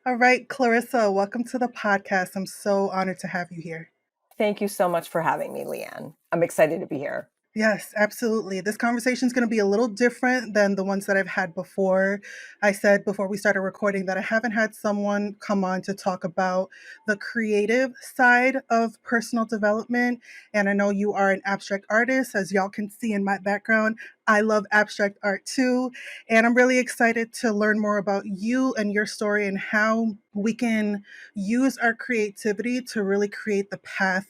All right, Clarissa, welcome to the podcast. I'm so honored to have you here. Thank you so much for having me, Leanne. I'm excited to be here. Yes, absolutely. This conversation is going to be a little different than the ones that I've had before. I said before we started recording that I haven't had someone come on to talk about the creative side of personal development. And I know you are an abstract artist, as y'all can see in my background. I love abstract art too. And I'm really excited to learn more about you and your story and how we can use our creativity to really create the path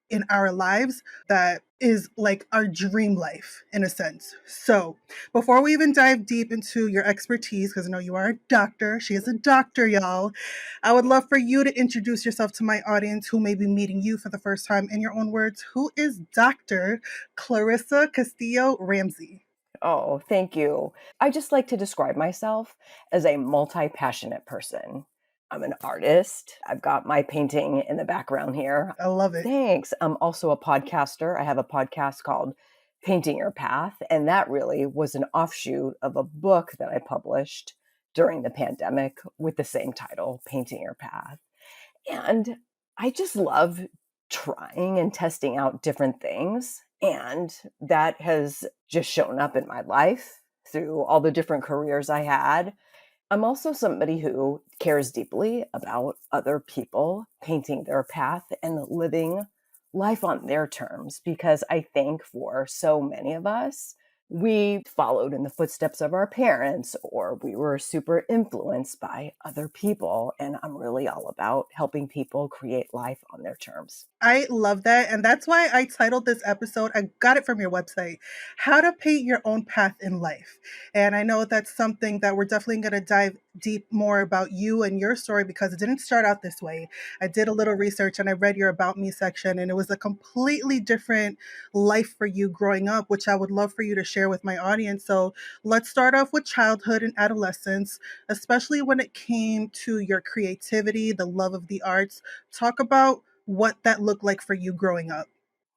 in our lives that is like our dream life in a sense. So, before we even dive deep into your expertise, because I know you are a doctor, she is a doctor, y'all, I would love for you to introduce yourself to my audience who may be meeting you for the first time in your own words. Who is Dr. Clarissa Castillo-Ramsey? Oh, thank you. I just like to describe myself as a multi passionate person. I'm an artist. I've got my painting in the background here. I love it. Thanks. I'm also a podcaster. I have a podcast called Painting Your Path. And that really was an offshoot of a book that I published during the pandemic with the same title, Painting Your Path. And I just love trying and testing out different things. And that has just shown up in my life through all the different careers I had. I'm also somebody who cares deeply about other people painting their path and living life on their terms because I think for so many of us, we followed in the footsteps of our parents or we were super influenced by other people. And I'm really all about helping people create life on their terms. I love that. And that's why I titled this episode, I got it from your website, How to Paint Your Own Path in Life. And I know that's something that we're definitely going to dive deep more about you and your story because it didn't start out this way. I did a little research and I read your About Me section, and it was a completely different life for you growing up, which I would love for you to share with my audience. So let's start off with childhood and adolescence, especially when it came to your creativity, the love of the arts. Talk about what that looked like for you growing up.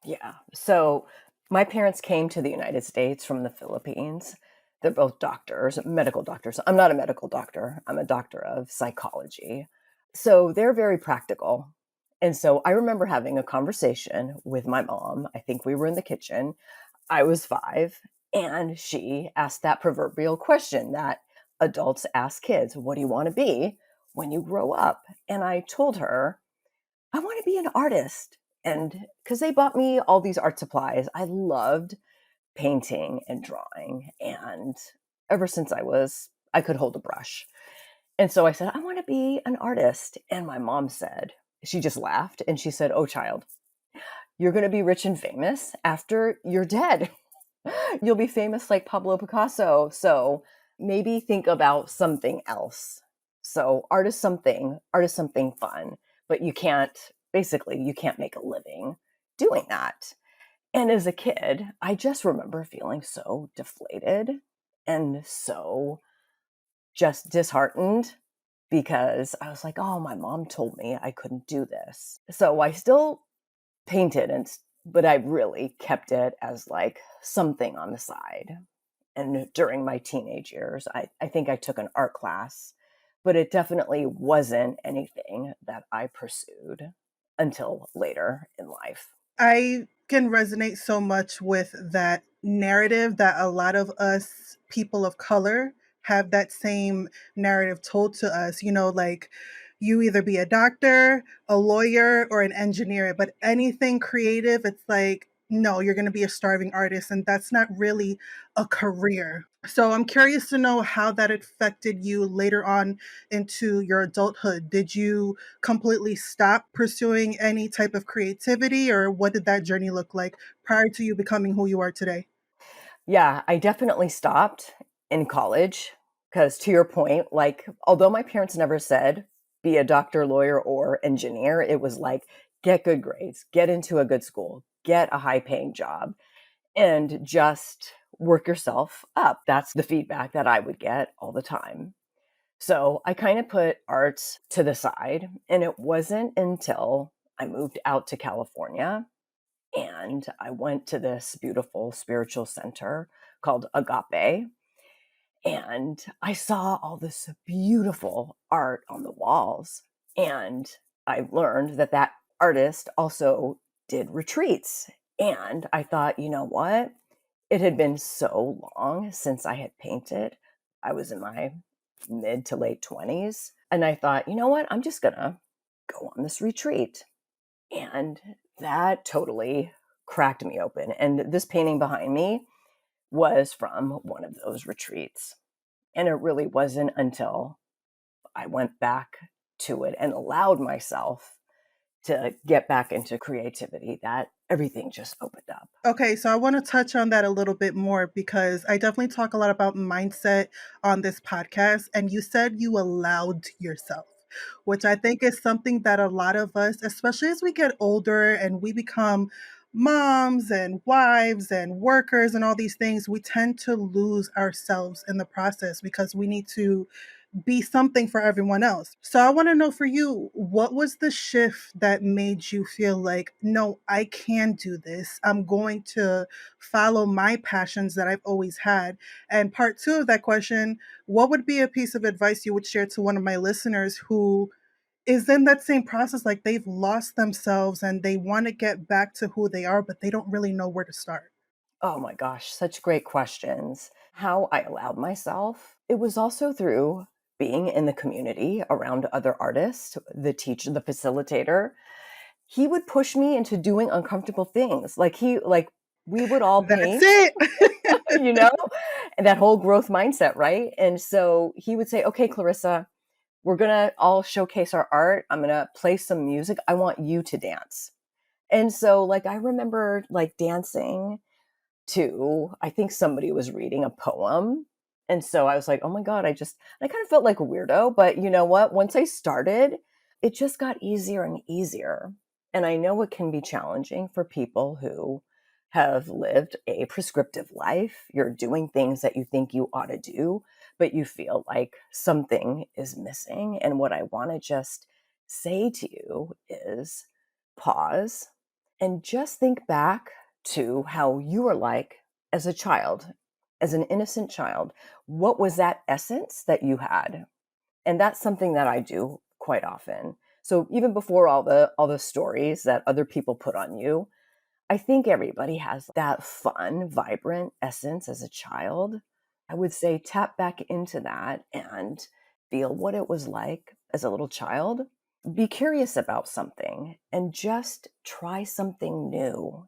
Yeah. So my parents came to the United States from the Philippines. They're both doctors, medical doctors. I'm not a medical doctor, I'm a doctor of psychology. So they're very practical. And so I remember having a conversation with my mom. I think we were in the kitchen. I was 5, and she asked that proverbial question that adults ask kids, what do you want to be when you grow up? And I told her, I want to be an artist. And because they bought me all these art supplies, I loved painting and drawing. And ever since I could hold a brush. And so I said, I want to be an artist. And my mom said, she just laughed and she said, oh, child, you're going to be rich and famous after you're dead. You'll be famous like Pablo Picasso. So maybe think about something else. So art is something fun, but you can't make a living doing that. And as a kid, I just remember feeling so deflated and so just disheartened because I was like, oh, my mom told me I couldn't do this. So I still painted but I really kept it as like something on the side. And during my teenage years, I think I took an art class, but it definitely wasn't anything that I pursued until later in life. I can resonate so much with that narrative that a lot of us people of color have that same narrative told to us. Like you either be a doctor, a lawyer, or an engineer, but anything creative, it's like, no, you're going to be a starving artist. And that's not really a career. So I'm curious to know how that affected you later on into your adulthood. Did you completely stop pursuing any type of creativity, or what did that journey look like prior to you becoming who you are today? Yeah, I definitely stopped in college because, to your point, like, although my parents never said be a doctor, lawyer, or engineer, it was like get good grades, get into a good school, get a high paying job, and just work yourself up. That's the feedback that I would get all the time. So I kind of put arts to the side. And it wasn't until I moved out to California and I went to this beautiful spiritual center called Agape. And I saw all this beautiful art on the walls. And I learned that that artist also did retreats. And I thought, you know what? It had been so long since I had painted. I was in my mid to late 20s. And I thought, you know what? I'm just going to go on this retreat. And that totally cracked me open. And this painting behind me was from one of those retreats. And it really wasn't until I went back to it and allowed myself to get back into creativity that everything just opened up. Okay, so I want to touch on that a little bit more because I definitely talk a lot about mindset on this podcast. And you said you allowed yourself, which I think is something that a lot of us, especially as we get older and we become moms and wives and workers and all these things, we tend to lose ourselves in the process because we need to be something for everyone else. So I want to know for you, what was the shift that made you feel like, no, I can do this. I'm going to follow my passions that I've always had. And part two of that question, what would be a piece of advice you would share to one of my listeners who is in that same process, like they've lost themselves and they want to get back to who they are, but they don't really know where to start? Oh my gosh, such great questions. How I allowed myself, it was also through being in the community around other artists, the teacher, the facilitator. He would push me into doing uncomfortable things. Like we would all That's paint, it. you know, and that whole growth mindset, right? And so he would say, "Okay, Clarissa, we're going to all showcase our art. I'm going to play some music. I want you to dance." And so like I remember like dancing to, I think somebody was reading a poem. And so I was like, oh my God, I kind of felt like a weirdo. But you know what? Once I started, it just got easier and easier. And I know it can be challenging for people who have lived a prescriptive life. You're doing things that you think you ought to do, but you feel like something is missing. And what I want to just say to you is pause and just think back to how you were like as a child, as an innocent child. What was that essence that you had? And that's something that I do quite often. So even before all the stories that other people put on you, I think everybody has that fun, vibrant essence as a child. I would say tap back into that and feel what it was like as a little child. Be curious about something and just try something new.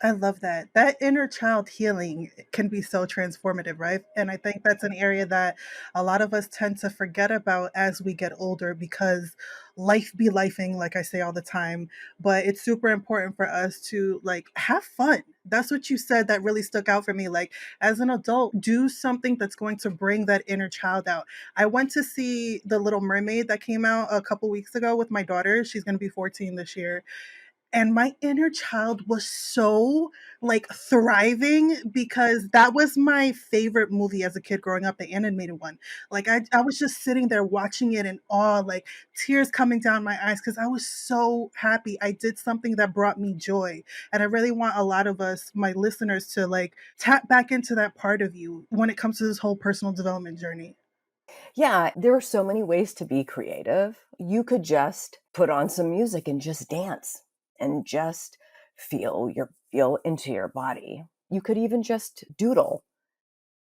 I love that. That inner child healing can be so transformative, right? And I think that's an area that a lot of us tend to forget about as we get older because life be lifing, like I say all the time. But it's super important for us to like have fun. That's what you said that really stuck out for me. Like as an adult, do something that's going to bring that inner child out. I went to see The Little Mermaid that came out a couple weeks ago with my daughter. She's going to be 14 this year, and my inner child was so like thriving because that was my favorite movie as a kid growing up, the animated one. Like I was just sitting there watching it in awe, like tears coming down my eyes because I was so happy I did something that brought me joy. And I really want a lot of us, my listeners, to like tap back into that part of you when it comes to this whole personal development journey. Yeah, there are so many ways to be creative. You could just put on some music and just dance and just feel into your body. You could even just doodle.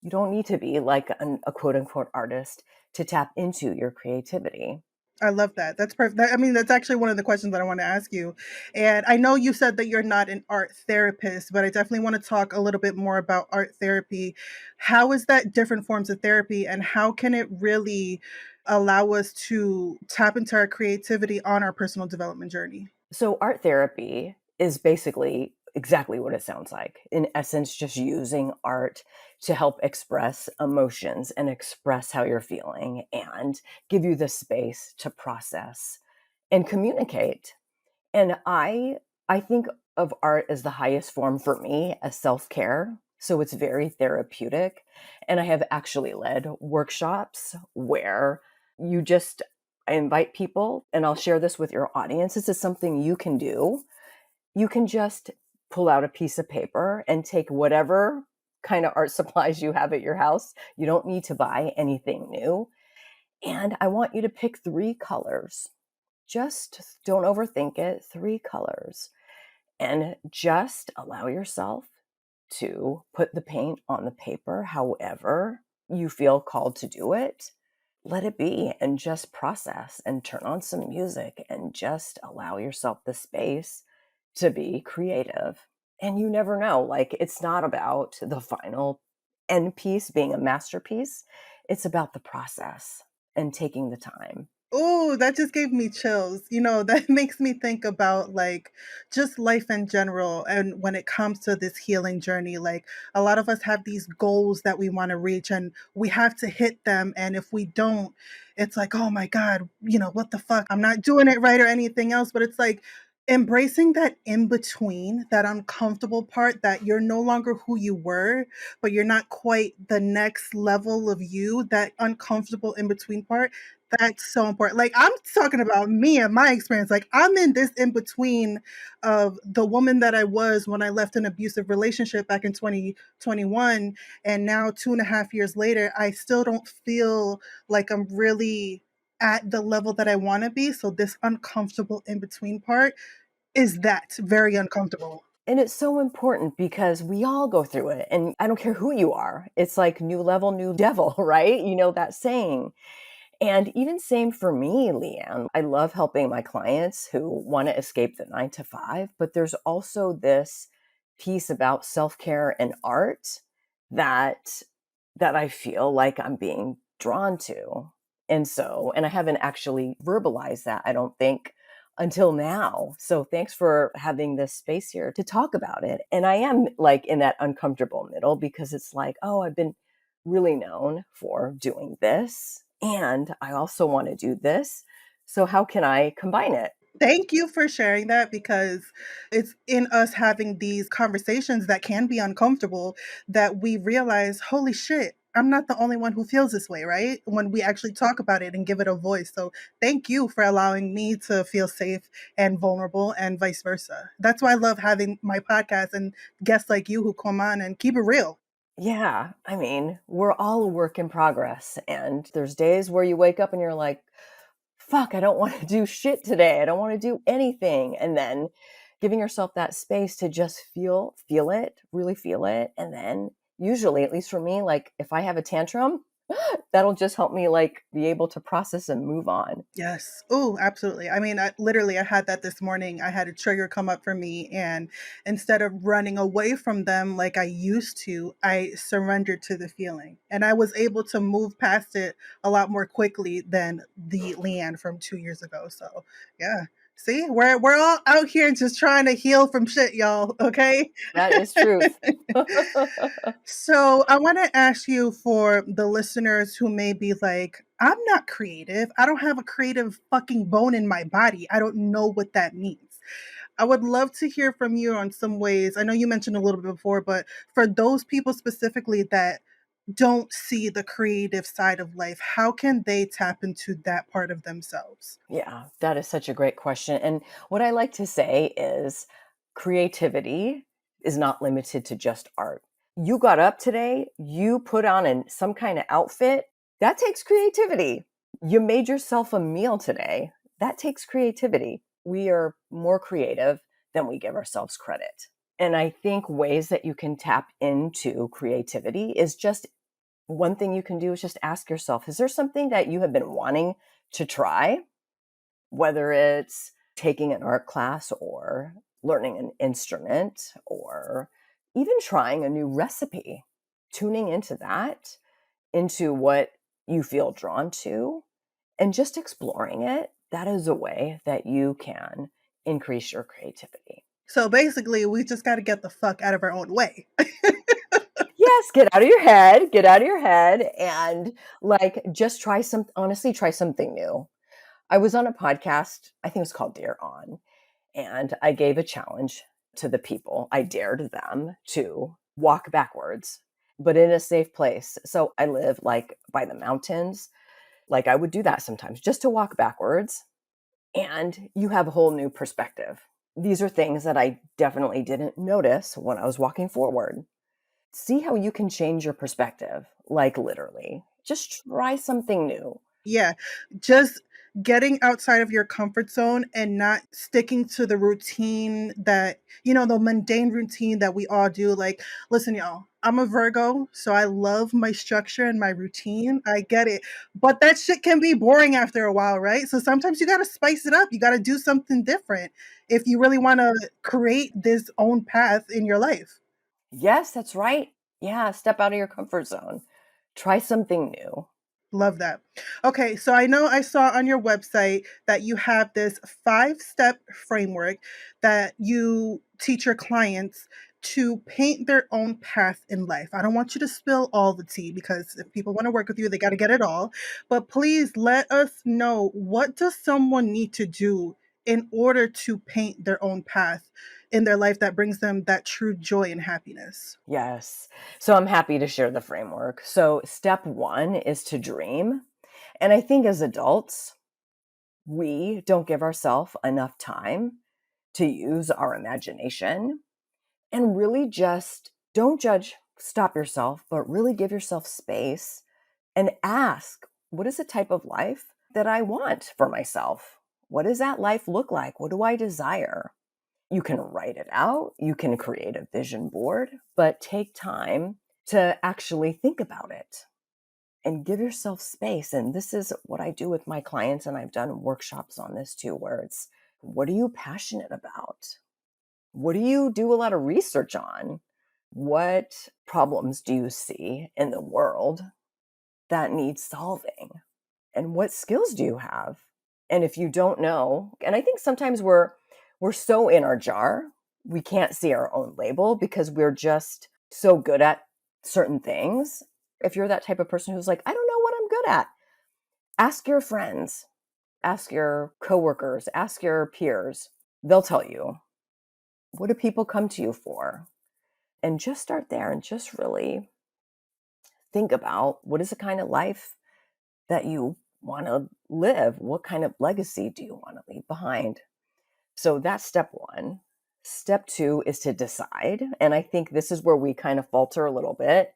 You don't need to be like a quote unquote artist to tap into your creativity. I love that. That's perfect. I mean, that's actually one of the questions that I want to ask you. And I know you said that you're not an art therapist, but I definitely want to talk a little bit more about art therapy. How is that different forms of therapy, and how can it really allow us to tap into our creativity on our personal development journey? So, art therapy is basically exactly what it sounds like. In essence, just using art to help express emotions and express how you're feeling and give you the space to process and communicate. And I think of art as the highest form for me as self-care. So it's very therapeutic. And I have actually led workshops where you just I invite people, and I'll share this with your audience. This is something you can do. You can just pull out a piece of paper and take whatever. kind of art supplies you have at your house. You don't need to buy anything new. And I want you to pick 3 colors. Just don't overthink it. 3 colors. And just allow yourself to put the paint on the paper however you feel called to do it. Let it be and just process and turn on some music and just allow yourself the space to be creative. And you never know, like, it's not about the final end piece being a masterpiece, it's about the process and taking the time. Oh, that just gave me chills. That makes me think about like just life in general. And when it comes to this healing journey, like a lot of us have these goals that we want to reach and we have to hit them. And if we don't, it's like, oh my God, what the fuck? I'm not doing it right or anything else. But it's like embracing that in between, that uncomfortable part that you're no longer who you were, but you're not quite the next level of you, that uncomfortable in between part. That's so important. Like, I'm talking about me and my experience. Like, I'm in this in between of the woman that I was when I left an abusive relationship back in 2021. And now, 2.5 years later, I still don't feel like I'm really at the level that I want to be. So, this uncomfortable in between part is that very uncomfortable. And it's so important because we all go through it. And I don't care who you are. It's like new level, new devil, right? You know that saying. And even same for me, Leanne. I love helping my clients who want to escape the 9 to 5, but there's also this piece about self-care and art that I feel like I'm being drawn to. And I haven't actually verbalized that, I don't think, until now. So thanks for having this space here to talk about it. And I am like in that uncomfortable middle because it's like, oh, I've been really known for doing this. And I also want to do this. So, how can I combine it? Thank you for sharing that because it's in us having these conversations that can be uncomfortable that we realize, holy shit, I'm not the only one who feels this way, right? When we actually talk about it and give it a voice. So thank you for allowing me to feel safe and vulnerable and vice versa. That's why I love having my podcast and guests like you who come on and keep it real. Yeah. I mean, we're all a work in progress. And there's days where you wake up and you're like, fuck, I don't want to do shit today. I don't want to do anything. And then giving yourself that space to just feel it, really feel it. And then usually, at least for me, like if I have a tantrum, that'll just help me like be able to process and move on. Yes. Oh, absolutely. I mean, I had that this morning. I had a trigger come up for me, and instead of running away from them like I used to, I surrendered to the feeling. And I was able to move past it a lot more quickly than the Leanne from 2 years ago. So, yeah. See, we're all out here just trying to heal from shit, y'all. Okay. That is truth. So I want to ask you, for the listeners who may be like, I'm not creative. I don't have a creative fucking bone in my body. I don't know what that means. I would love to hear from you on some ways. I know you mentioned a little bit before, but for those people specifically that don't see the creative side of life, how can they tap into that part of themselves? Yeah, that is such a great question. And what I like to say is creativity is not limited to just art. You got up today, you put on some kind of outfit, that takes creativity. You made yourself a meal today, that takes creativity. We are more creative than we give ourselves credit. And I think ways that you can tap into creativity is just one thing you can do is just ask yourself, is there something that you have been wanting to try? Whether it's taking an art class or learning an instrument or even trying a new recipe, tuning into that, into what you feel drawn to, and just exploring it, that is a way that you can increase your creativity. So basically, we just got to get the fuck out of our own way. Yes, get out of your head, get out of your head, and like just honestly, try something new. I was on a podcast, I think it was called Dare On, and I gave a challenge to the people. I dared them to walk backwards, but in a safe place. So I live like by the mountains. Like I would do that sometimes just to walk backwards, and you have a whole new perspective. These are things that I definitely didn't notice when I was walking forward. See how you can change your perspective, like literally. Just try something new. Yeah, just getting outside of your comfort zone and not sticking to the routine that, the mundane routine that we all do. Like, listen, y'all, I'm a Virgo, so I love my structure and my routine. I get it. But that shit can be boring after a while, right? So sometimes you got to spice it up. You got to do something different if you really want to create this own path in your life. Yes, that's right. Yeah, step out of your comfort zone. Try something new. Love that. Okay, so I know I saw on your website that you have this 5-step framework that you teach your clients to paint their own path in life. I don't want you to spill all the tea because if people want to work with you, they got to get it all. But please let us know, what does someone need to do in order to paint their own path in their life that brings them that true joy and happiness? Yes. So I'm happy to share the framework. So step one is to dream. And I think as adults, we don't give ourselves enough time to use our imagination and really just don't judge, stop yourself, but really give yourself space and ask, what is the type of life that I want for myself? What does that life look like? What do I desire? You can write it out, you can create a vision board, but take time to actually think about it and give yourself space. And this is what I do with my clients. And I've done workshops on this too, where it's, what are you passionate about? What do you do a lot of research on? What problems do you see in the world that need solving? And what skills do you have? And if you don't know, and I think sometimes we're so in our jar, we can't see our own label because we're just so good at certain things. If you're that type of person who's like, I don't know what I'm good at, ask your friends, ask your coworkers, ask your peers. They'll tell you. What do people come to you for? And just start there and just really think about, what is the kind of life that you want to live? What kind of legacy do you want to leave behind? So that's step one. Step two is to decide. And I think this is where we kind of falter a little bit,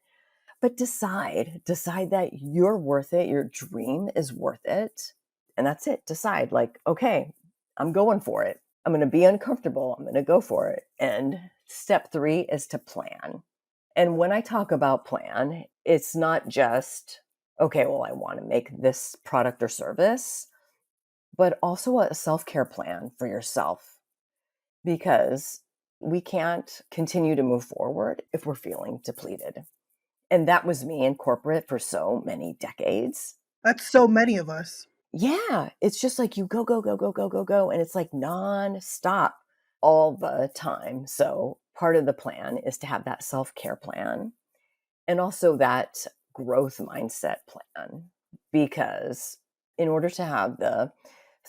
but decide that you're worth it. Your dream is worth it. And that's it. Decide, like, okay, I'm going for it. I'm going to be uncomfortable. I'm going to go for it. And step three is to plan. And when I talk about plan, it's not just, okay, well, I want to make this product or service, but also a self care plan for yourself, because we can't continue to move forward if we're feeling depleted. And that was me in corporate for so many decades. That's so many of us. Yeah, it's just like you go, go, go, go, go, go, go. And it's like nonstop all the time. So part of the plan is to have that self care plan and also that growth mindset plan. Because in order to have the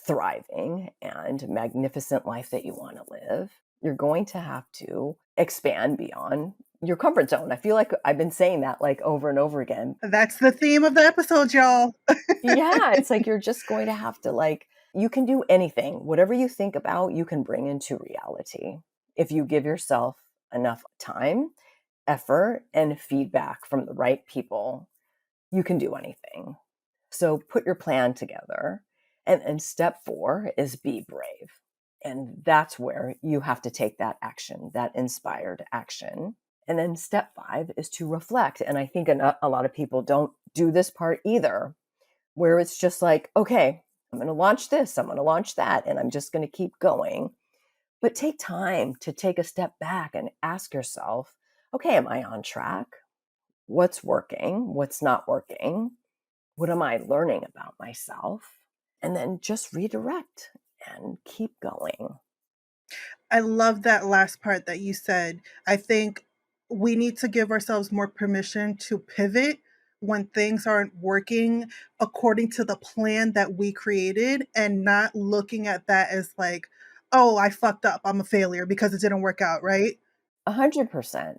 thriving and magnificent life that you want to live, you're going to have to expand beyond your comfort zone. I feel like I've been saying that like over and over again. That's the theme of the episode, y'all. Yeah, it's like you're just going to have to, like, you can do anything. Whatever you think about, you can bring into reality. If you give yourself enough time, effort, and feedback from the right people, you can do anything. So put your plan together. And step four is be brave. And that's where you have to take that action, that inspired action. And then step five is to reflect. And I think a lot of people don't do this part either, where it's just like, okay, I'm going to launch this, I'm going to launch that, and I'm just going to keep going. But take time to take a step back and ask yourself, okay, am I on track? What's working? What's not working? What am I learning about myself? And then just redirect and keep going. I love that last part that you said. I think we need to give ourselves more permission to pivot when things aren't working according to the plan that we created and not looking at that as like, oh, I fucked up. I'm a failure because it didn't work out, right? 100%.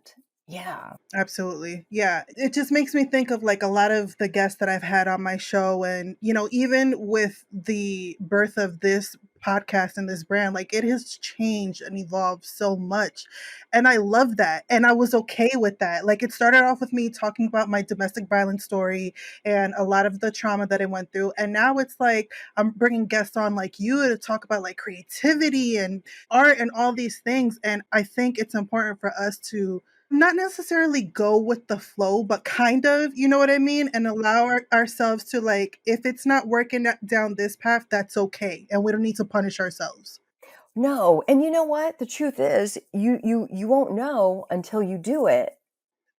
Yeah. Absolutely. Yeah. It just makes me think of like a lot of the guests that I've had on my show. And, even with the birth of this podcast and this brand, like it has changed and evolved so much. And I love that. And I was okay with that. Like it started off with me talking about my domestic violence story and a lot of the trauma that I went through. And now it's like I'm bringing guests on like you to talk about like creativity and art and all these things. And I think it's important for us to not necessarily go with the flow, but kind of, you know what I mean? And allow ourselves to like, if it's not working down this path, that's okay. And we don't need to punish ourselves. No, and you know what? The truth is, you won't know until you do it.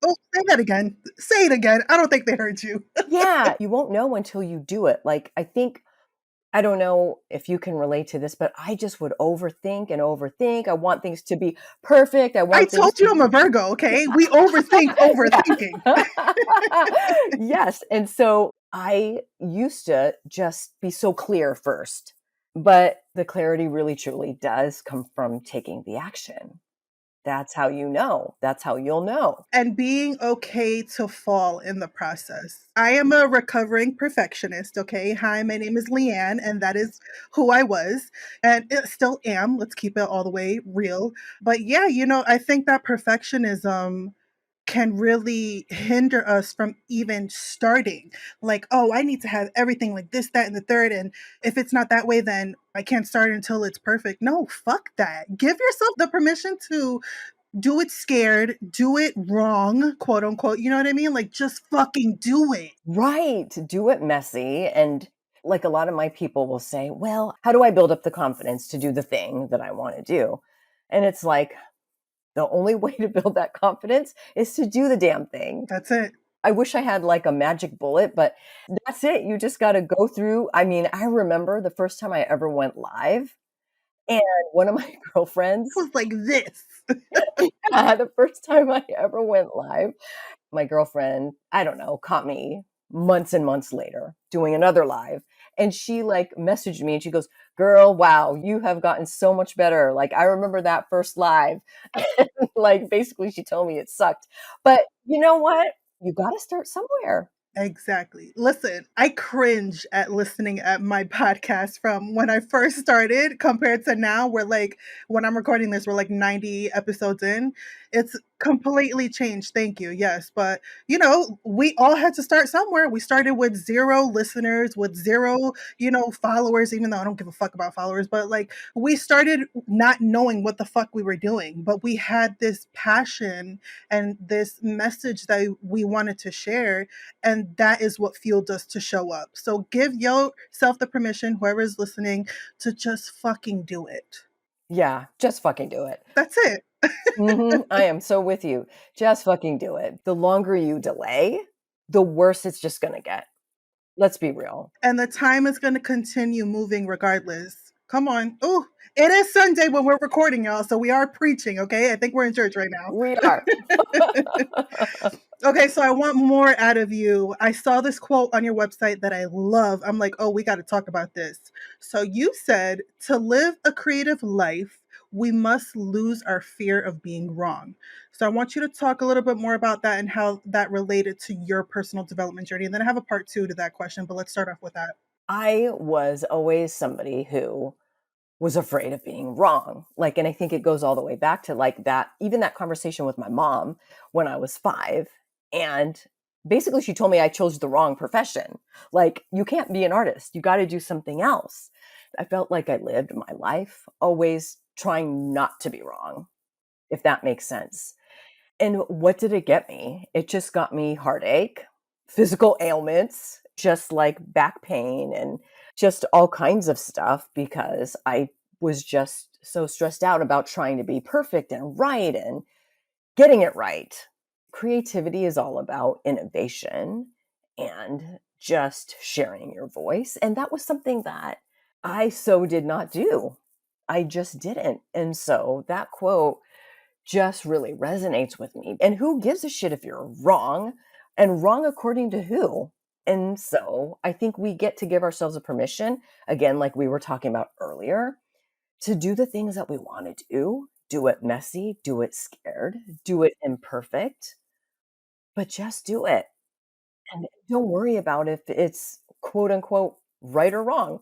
Oh, say that again. Say it again. I don't think they heard you. Yeah, you won't know until you do it. Like, I think I don't know if you can relate to this, but I just would overthink and overthink. I want things to be perfect. I I want things told to you I'm a Virgo, okay? We overthink Yeah. overthinking. Yes, and so I used to just be so clear first, but the clarity really truly does come from taking the action. That's how you know. That's how you'll know. And being okay to fall in the process. I am a recovering perfectionist, okay? Hi, my name is Leanne, and that is who I was, and it still am. Let's keep it all the way real. But yeah, I think that perfectionism can really hinder us from even starting. Like, oh, I need to have everything like this, that, and the third. And if it's not that way, then I can't start until it's perfect. No, fuck that. Give yourself the permission to do it scared, do it wrong, quote unquote. You know what I mean? Like, just fucking do it. Right. Do it messy. And like a lot of my people will say, well, how do I build up the confidence to do the thing that I want to do? And it's like, the only way to build that confidence is to do the damn thing. That's it. I wish I had like a magic bullet, but that's it. You just got to go through. I mean, I remember the first time I ever went live, and one of my It girlfriends, was like this. yeah, the first time I ever went live, my girlfriend, I don't know, caught me months and months later doing another live. And she like messaged me and she goes, "Girl, wow, you have gotten so much better. Like, I remember that first live." Like, basically, she told me it sucked. But you know what? You got to start somewhere. Exactly. Listen, I cringe at listening at my podcast from when I first started compared to now. We're like, when I'm recording this, we're like 90 episodes in. It's completely changed. Thank you. Yes. But, we all had to start somewhere. We started with 0 listeners, with 0, followers, even though I don't give a fuck about followers. But like, we started not knowing what the fuck we were doing, but we had this passion and this message that we wanted to share, and that is what fueled us to show up. So give yourself the permission, whoever is listening, to just fucking do it. Yeah, just fucking do it. That's it. I am so with you. Just fucking do it. The longer you delay, the worse it's just going to get. Let's be real. And the time is going to continue moving regardless. Come on. Oh, it is Sunday when we're recording, y'all. So we are preaching, okay? I think we're in church right now. We are. Okay, so I want more out of you. I saw this quote on your website that I love. I'm like, oh, we got to talk about this. So you said, to live a creative life, we must lose our fear of being wrong. So I want you to talk a little bit more about that and how that related to your personal development journey. And then I have a part 2 to that question, but let's start off with that. I was always somebody who was afraid of being wrong. Like, and I think it goes all the way back to like that, even that conversation with my mom when I was 5. And basically, she told me I chose the wrong profession. Like, you can't be an artist, you got to do something else. I felt like I lived my life always trying not to be wrong, if that makes sense. And what did it get me? It just got me heartache, physical ailments, just like back pain and just all kinds of stuff because I was just so stressed out about trying to be perfect and right and getting it right. Creativity is all about innovation and just sharing your voice. And that was something that I so did not do. I just didn't. And so that quote just really resonates with me. And who gives a shit if you're wrong? And wrong according to who? And so I think we get to give ourselves a permission, again, like we were talking about earlier, to do the things that we want to do. Do it messy, do it scared, do it imperfect, but just do it. And don't worry about if it's quote unquote right or wrong.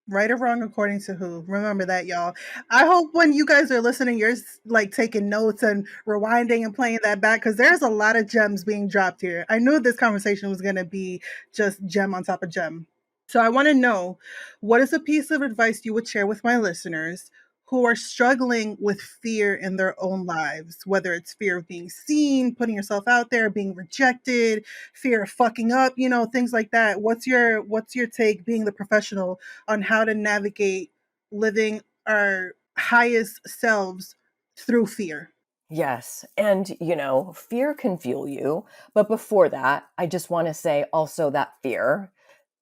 Right or wrong according to who? Remember that, y'all. I hope when you guys are listening, you're like taking notes and rewinding and playing that back because there's a lot of gems being dropped here. I knew this conversation was going to be just gem on top of gem. So I want to know, what is a piece of advice you would share with my listeners who are struggling with fear in their own lives, whether it's fear of being seen, putting yourself out there, being rejected, fear of fucking up, things like that. What's your take, being the professional, on how to navigate living our highest selves through fear? Yes. And, fear can fuel you. But before that, I just want to say also that fear,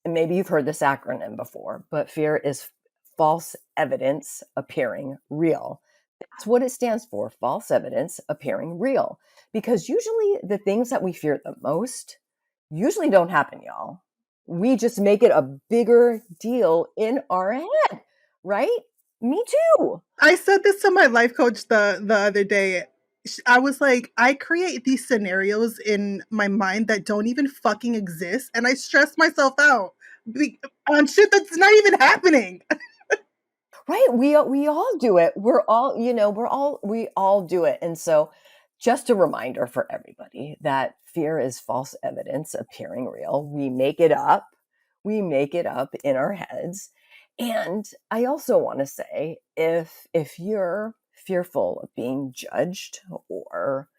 and maybe you've heard this acronym before, but fear is false evidence appearing real. That's what it stands for, false evidence appearing real. Because usually the things that we fear the most usually don't happen, y'all. We just make it a bigger deal in our head, right? Me too. I said this to my life coach the other day. I was like, I create these scenarios in my mind that don't even fucking exist, and I stress myself out on shit that's not even happening. Right, we all do it. We all do it. And so just a reminder for everybody that fear is false evidence appearing real. We make it up. We make it up in our heads. And I also want to say, if you're fearful of being judged or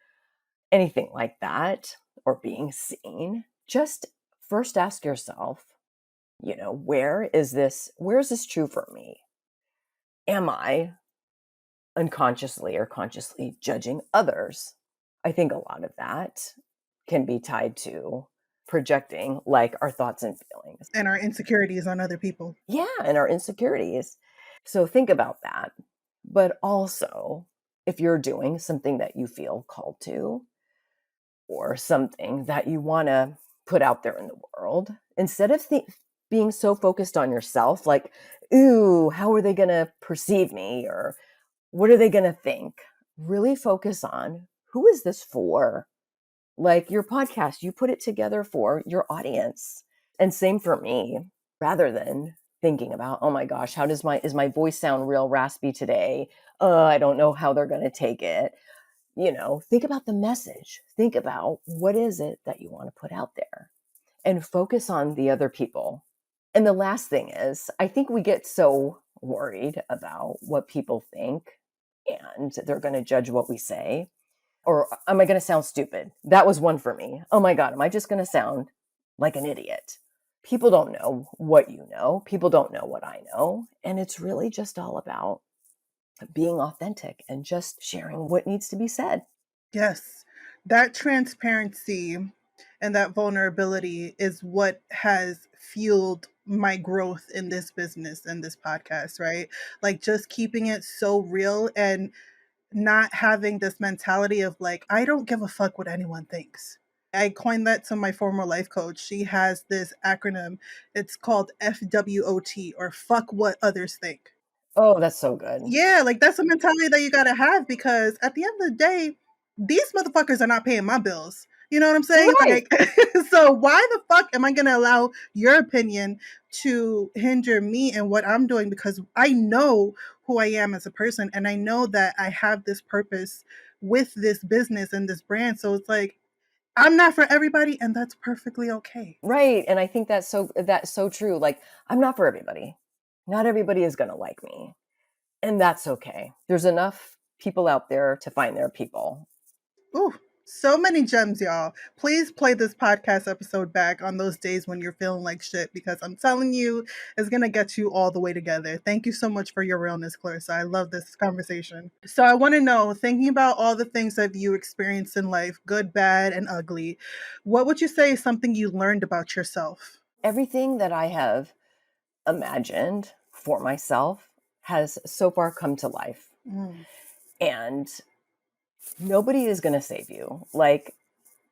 anything like that, or being seen, just first ask yourself, where is this true for me? Am I unconsciously or consciously judging others? I think a lot of that can be tied to projecting like our thoughts and feelings. And our insecurities on other people. Yeah, and our insecurities. So think about that. But also, if you're doing something that you feel called to, or something that you want to put out there in the world, instead of being so focused on yourself, like, ooh, how are they going to perceive me? Or what are they going to think? Really focus on, who is this for? Like your podcast, you put it together for your audience. And same for me, rather than thinking about, oh my gosh, is my voice sound real raspy today? I don't know how they're going to take it. Think about the message. Think about, what is it that you want to put out there, and focus on the other people. And the last thing is, I think we get so worried about what people think and they're going to judge what we say. Or am I going to sound stupid? That was one for me. Oh my God, am I just going to sound like an idiot? People don't know what you know. People don't know what I know. And it's really just all about being authentic and just sharing what needs to be said. Yes, that transparency and that vulnerability is what has fueled my growth in this business and this podcast, right? Like just keeping it so real and not having this mentality of like, I don't give a fuck what anyone thinks. I coined that to my former life coach. She has this acronym. It's called FWOT, or fuck what others think. Oh, that's so good. Yeah, like that's a mentality that you gotta have because at the end of the day, these motherfuckers are not paying my bills. You know what I'm saying? Right. Like, so why the fuck am I gonna allow your opinion to hinder me and what I'm doing? Because I know who I am as a person and I know that I have this purpose with this business and this brand. So it's like, I'm not for everybody, and that's perfectly okay. Right. And I think that's so true. Like, I'm not for everybody. Not everybody is going to like me. And that's okay. There's enough people out there to find their people. Ooh, so many gems, y'all. Please play this podcast episode back on those days when you're feeling like shit because I'm telling you, it's going to get you all the way together. Thank you so much for your realness, Clarissa. I love this conversation. So, I want to know, thinking about all the things that you experienced in life, good, bad, and ugly, what would you say is something you learned about yourself? Everything that I have imagined for myself has so far come to life. Mm, And nobody is going to save you. Like,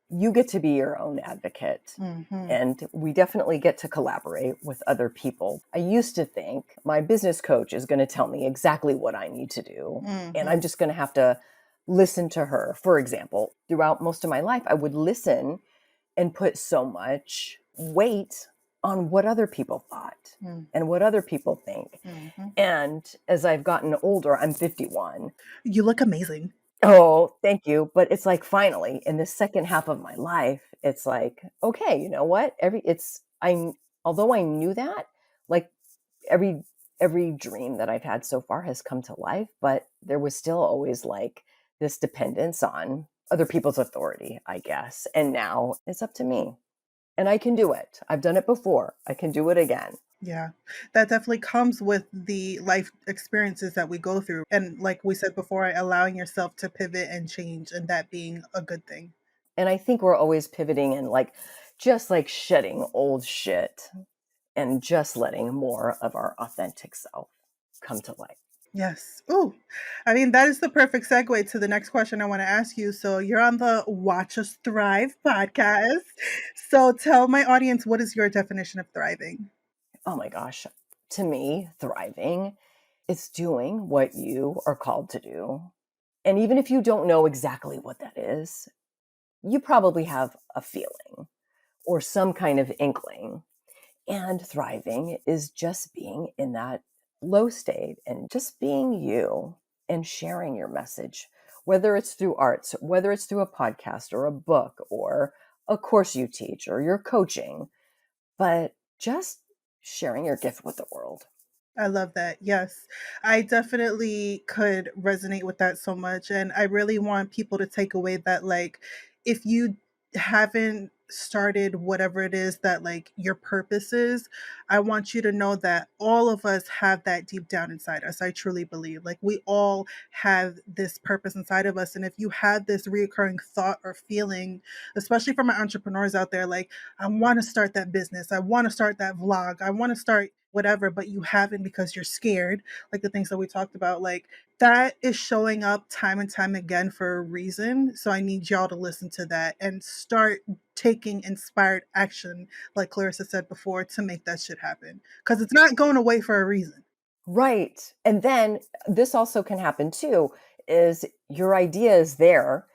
you get to be your own advocate. hmm And we definitely get to collaborate with other people. I used to think my business coach is going to tell me exactly what I need to do. And I'm hmm just going to have to listen to her. For example, throughout most of my life, I would listen and put so much weight on what other people thought and what other people think. Mhm. And as I've gotten older, I'm 51. You look amazing. Oh, thank you. But it's like finally in the second half of my life, it's like, okay, you know what? Although I knew that, like every every dream that I've had so far has come to life, but there was still always like this dependence on other people's authority, I guess. And now it's up to me. And I can do it. I've done it before. I can do it again. Yeah, that definitely comes with the life experiences that we go through. And like we said before, allowing yourself to pivot and change, and that being a good thing. And I think we're always pivoting and like just like shedding old shit and just letting more of our authentic self come to light. Yes. Ooh, I mean, that is the perfect segue to the next question I want to ask you. So, you're on the Watch Us Thrive podcast. So, tell my audience, what is your definition of thriving? Oh my gosh. To me, thriving is doing what you are called to do. And even if you don't know exactly what that is, you probably have a feeling or some kind of inkling. And thriving is just being in that low state and just being you and sharing your message, whether it's through arts, whether it's through a podcast or a book or a course you teach or your coaching, but just sharing your gift with the world. I love that. Yes. I definitely could resonate with that so much. And I really want people to take away that, like, if you haven't started whatever it is that, like, your purpose is, I want you to know that all of us have that deep down inside us. I truly believe. Like, we all have this purpose inside of us. And if you have this reoccurring thought or feeling, especially for my entrepreneurs out there, like, I want to start that business, I want to start that vlog, I want to start whatever, but you haven't because you're scared, like the things that we talked about, like that is showing up time and time again for a reason. So I need y'all to listen to that and start taking inspired action, like Clarissa said before, to make that shit happen. Because it's not going away for a reason. Right. And then this also can happen too is your idea is there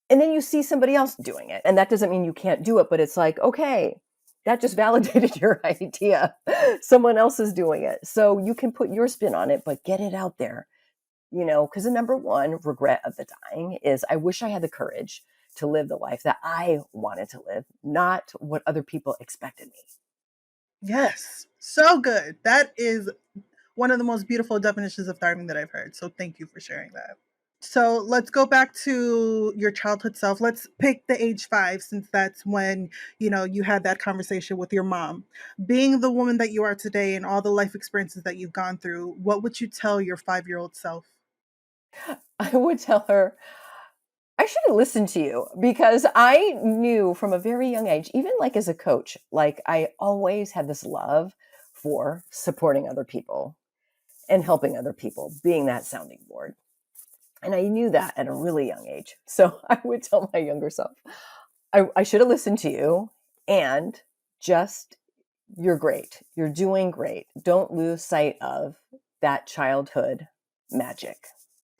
and then you see somebody else doing it. And that doesn't mean you can't do it, but it's like, okay, that just validated your idea. Someone else is doing it. So you can put your spin on it, but get it out there, because the number one regret of the dying is I wish I had the courage to live the life that I wanted to live, not what other people expected me. Yes, so good. That is one of the most beautiful definitions of thriving that I've heard. So thank you for sharing that. So let's go back to your childhood self. Let's pick the age 5, since that's when, you had that conversation with your mom. Being the woman that you are today and all the life experiences that you've gone through, what would you tell your 5-year-old self? I would tell her, I should have listened to you because I knew from a very young age, even like as a coach, like I always had this love for supporting other people and helping other people, being that sounding board. And I knew that at a really young age. So I would tell my younger self, I should have listened to you and just, you're great. You're doing great. Don't lose sight of that childhood magic.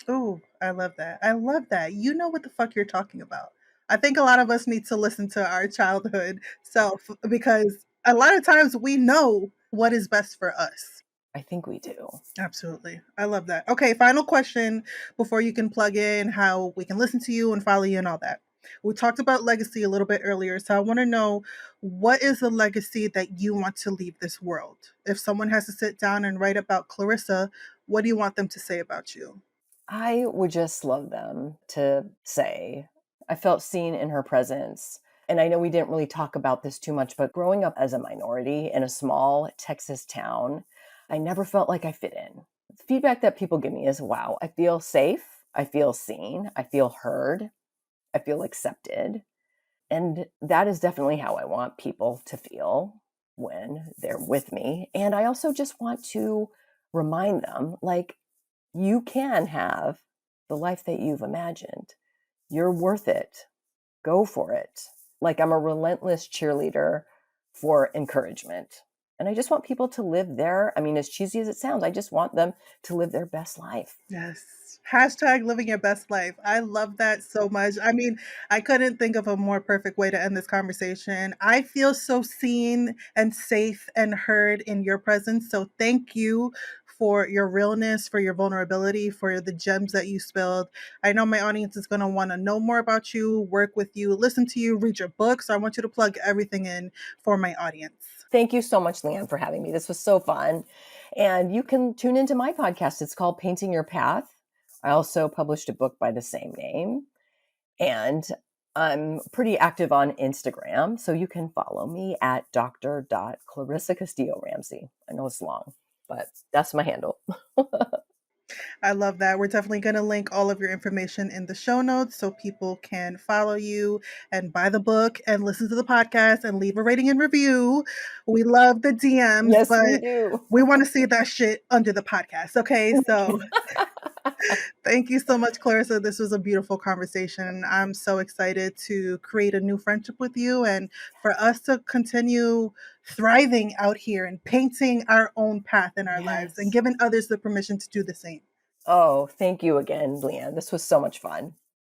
Oh, I love that. I love that. You know what the fuck you're talking about. I think a lot of us need to listen to our childhood self because a lot of times we know what is best for us. I think we do. Absolutely. I love that. Okay, final question before you can plug in how we can listen to you and follow you and all that. We talked about legacy a little bit earlier, so I want to know, what is the legacy that you want to leave this world? If someone has to sit down and write about Clarissa, what do you want them to say about you? I would just love them to say, I felt seen in her presence. And I know we didn't really talk about this too much, but growing up as a minority in a small Texas town, I never felt like I fit in. The feedback that people give me is, wow, I feel safe. I feel seen. I feel heard. I feel accepted. And that is definitely how I want people to feel when they're with me. And I also just want to remind them, like, you can have the life that you've imagined. You're worth it. Go for it. Like, I'm a relentless cheerleader for encouragement. And I just want people to live their, I mean, as cheesy as it sounds, I just want them to live their best life. Yes. Hashtag living your best life. I love that so much. I mean, I couldn't think of a more perfect way to end this conversation. I feel so seen and safe and heard in your presence. So thank you for your realness, for your vulnerability, for the gems that you spilled. I know my audience is going to want to know more about you, work with you, listen to you, read your book. So I want you to plug everything in for my audience. Thank you so much, Leanne, for having me. This was so fun. And you can tune into my podcast. It's called Painting Your Path. I also published a book by the same name. And I'm pretty active on Instagram. So you can follow me at Dr. Clarissa Castillo-Ramsey. I know it's long, but that's my handle. I love that. We're definitely going to link all of your information in the show notes so people can follow you and buy the book and listen to the podcast and leave a rating and review. We love the DMs, Yes, we but do. we want to see that shit under the podcast. Okay. So thank you so much, Clarissa. This was a beautiful conversation. I'm so excited to create a new friendship with you and for us to continue thriving out here and painting our own path in our lives and Yes. giving others the permission to do the same. Oh, thank you again, Leanne. This was so much fun.